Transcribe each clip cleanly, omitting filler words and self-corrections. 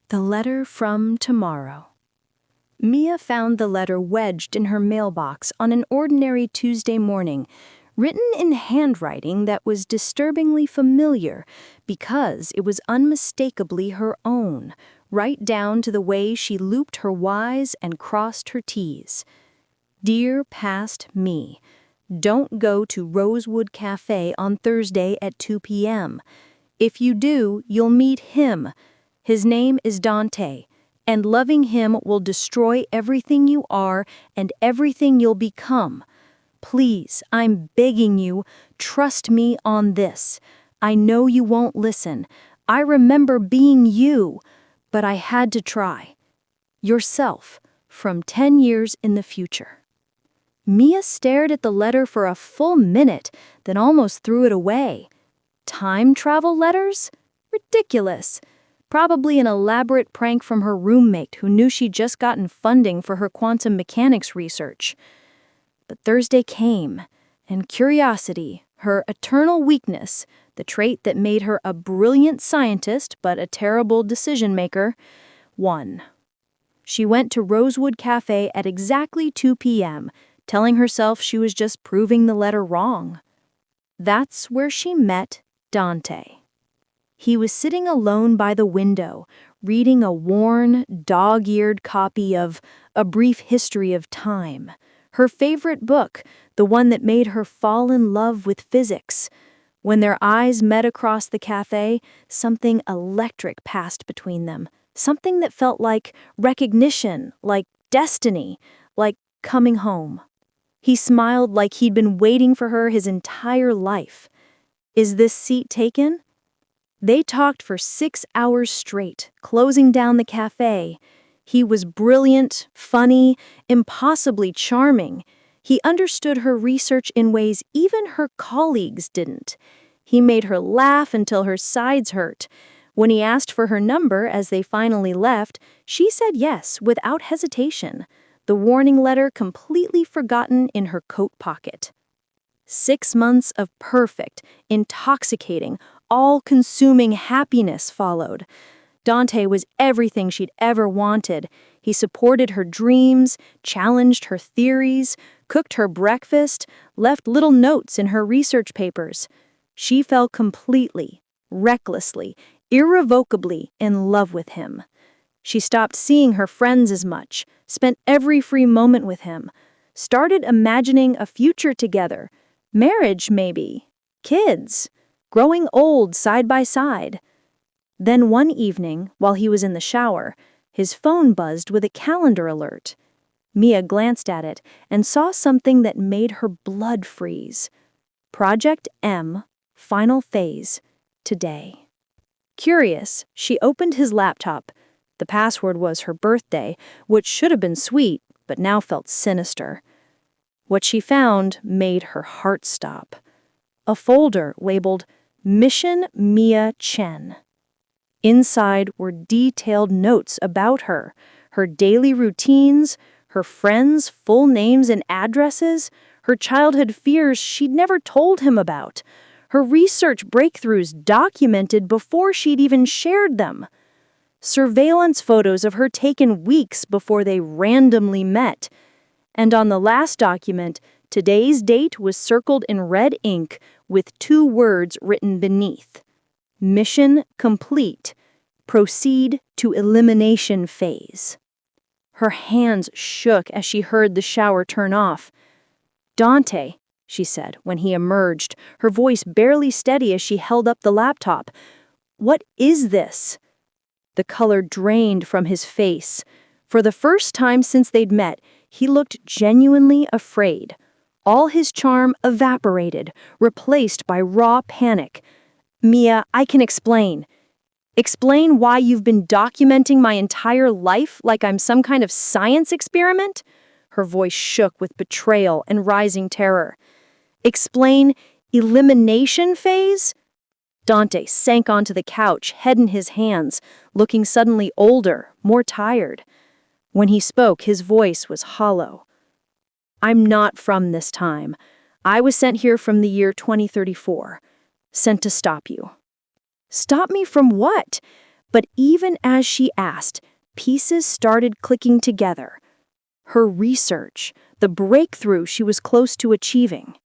The letter from tomorrow. Mia found the letter wedged in her mailbox on an ordinary Tuesday morning, written in handwriting that was disturbingly familiar because it was unmistakably her own, right down to the way she looped her Y's and crossed her T's. Dear past me, don't go to Rosewood Café on Thursday at 2 p.m. If you do, you'll meet him. His name is Dante, and loving him will destroy everything you are and everything you'll become. Please, I'm begging you, trust me on this. I know you won't listen. I remember being you, but I had to try. Yourself, from 10 years in the future. Mia stared at the letter for a full minute, then almost threw it away. Time travel letters? Ridiculous. Probably an elaborate prank from her roommate who knew she'd just gotten funding for her quantum mechanics research. But Thursday came, and curiosity, her eternal weakness, the trait that made her a brilliant scientist but a terrible decision-maker, won. She went to Rosewood Café at exactly 2 p.m., telling herself she was just proving the letter wrong. That's where she met Dante. He was sitting alone by the window, reading a worn, dog-eared copy of A Brief History of Time, her favorite book, the one that made her fall in love with physics. When their eyes met across the cafe, something electric passed between them, something that felt like recognition, like destiny, like coming home. He smiled like he'd been waiting for her his entire life. Is this seat taken? They talked for 6 hours straight, closing down the cafe. He was brilliant, funny, impossibly charming. He understood her research in ways even her colleagues didn't. He made her laugh until her sides hurt. When he asked for her number as they finally left, she said yes without hesitation, the warning letter completely forgotten in her coat pocket. 6 months of perfect, intoxicating, all-consuming happiness followed. Dante was everything she'd ever wanted. He supported her dreams, challenged her theories, cooked her breakfast, left little notes in her research papers. She fell completely, recklessly, irrevocably in love with him. She stopped seeing her friends as much, spent every free moment with him, started imagining a future together, marriage maybe, kids, growing old side by side. Then one evening, while he was in the shower, his phone buzzed with a calendar alert. Mia glanced at it and saw something that made her blood freeze. Project M, final phase, today. Curious, she opened his laptop. The password was her birthday, which should have been sweet, but now felt sinister. What she found made her heart stop. A folder labeled Mission Mia Chen. Inside were detailed notes about her, her daily routines, her friends' full names and addresses, her childhood fears she'd never told him about, her research breakthroughs documented before she'd even shared them. Surveillance photos of her taken weeks before they randomly met. And on the last document, today's date was circled in red ink with 2 words written beneath. Mission complete. Proceed to elimination phase. Her hands shook as she heard the shower turn off. Dante, she said when he emerged, her voice barely steady as she held up the laptop. What is this? The color drained from his face. For the first time since they'd met, he looked genuinely afraid. All his charm evaporated, replaced by raw panic. Mia, I can explain. Explain why you've been documenting my entire life like I'm some kind of science experiment? Her voice shook with betrayal and rising terror. Explain elimination phase? Dante sank onto the couch, head in his hands, looking suddenly older, more tired. When he spoke, his voice was hollow. I'm not from this time. I was sent here from the year 2034. Sent to stop you. Stop me from what? But even as she asked, pieces started clicking together. Her research, the breakthrough she was close to achieving.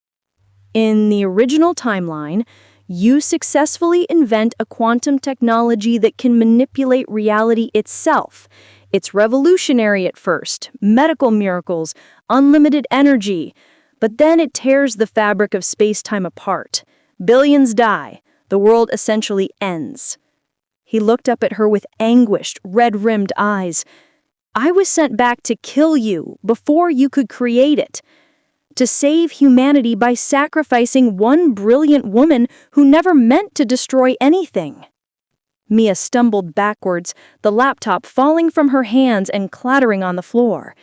In the original timeline, you successfully invent a quantum technology that can manipulate reality itself. It's revolutionary at first, medical miracles, unlimited energy, but then it tears the fabric of space-time apart. Billions die. The world essentially ends. He looked up at her with anguished, red-rimmed eyes. I was sent back to kill you before you could create it. To save humanity by sacrificing one brilliant woman who never meant to destroy anything. Mia stumbled backwards, the laptop falling from her hands and clattering on the floor.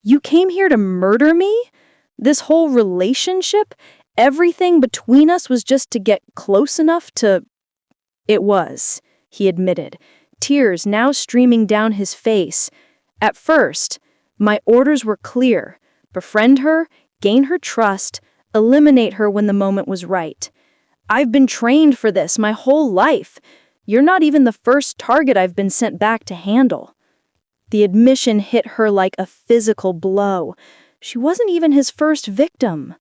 You came here to murder me? This whole relationship? Everything between us was just to get close enough to... It was, he admitted, tears now streaming down his face. At first, my orders were clear. Befriend her, gain her trust, eliminate her when the moment was right. I've been trained for this my whole life. You're not even the first target I've been sent back to handle. The admission hit her like a physical blow. She wasn't even his first victim.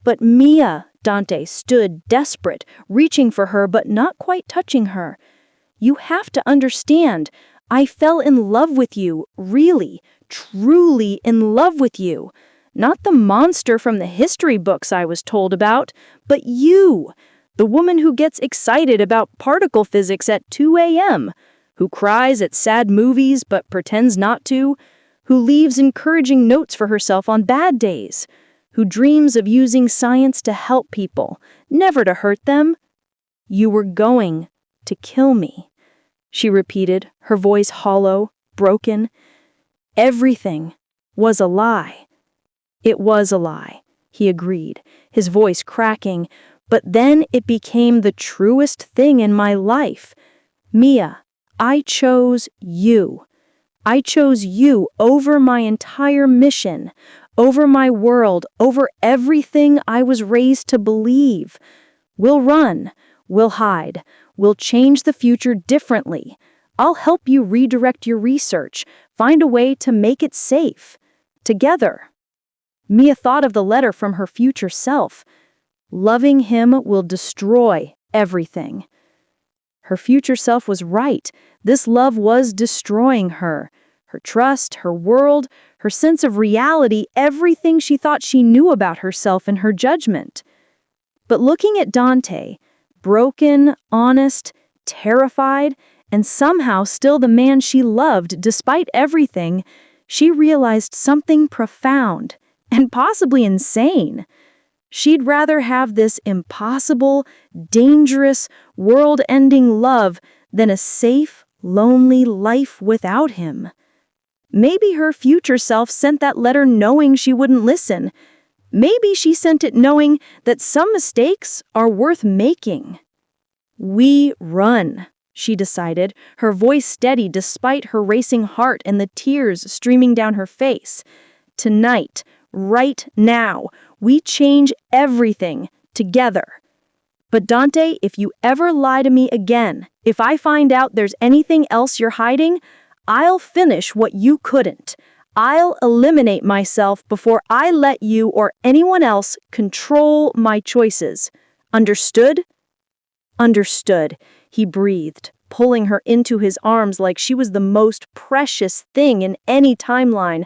But Mia, Dante stood desperate, reaching for her but not quite touching her. You have to understand, I fell in love with you, really, truly in love with you. Not the monster from the history books I was told about, but you, the woman who gets excited about particle physics at 2 a.m., who cries at sad movies but pretends not to, who leaves encouraging notes for herself on bad days, who dreams of using science to help people, never to hurt them. You were going to kill me, she repeated, her voice hollow, broken. Everything was a lie. It was a lie, he agreed, his voice cracking, but then it became the truest thing in my life. Mia, I chose you. I chose you over my entire mission, over my world, over everything I was raised to believe. We'll run, we'll hide, we'll change the future differently. I'll help you redirect your research, find a way to make it safe. Together. Mia thought of the letter from her future self. Loving him will destroy everything. Her future self was right. This love was destroying her. Her trust, her world, her sense of reality, everything she thought she knew about herself and her judgment. But looking at Dante, broken, honest, terrified, and somehow still the man she loved despite everything, she realized something profound. And possibly insane. She'd rather have this impossible, dangerous, world-ending love than a safe, lonely life without him. Maybe her future self sent that letter knowing she wouldn't listen. Maybe she sent it knowing that some mistakes are worth making. We run, she decided, her voice steady despite her racing heart and the tears streaming down her face. Tonight, right now, we change everything together. But Dante, if you ever lie to me again, if I find out there's anything else you're hiding, I'll finish what you couldn't. I'll eliminate myself before I let you or anyone else control my choices. Understood? Understood, he breathed, pulling her into his arms like she was the most precious thing in any timeline.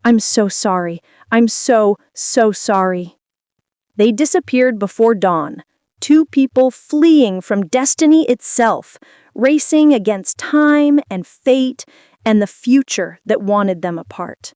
I'm so sorry. I'm so sorry. They disappeared before dawn, two people fleeing from destiny itself, racing against time and fate and the future that wanted them apart.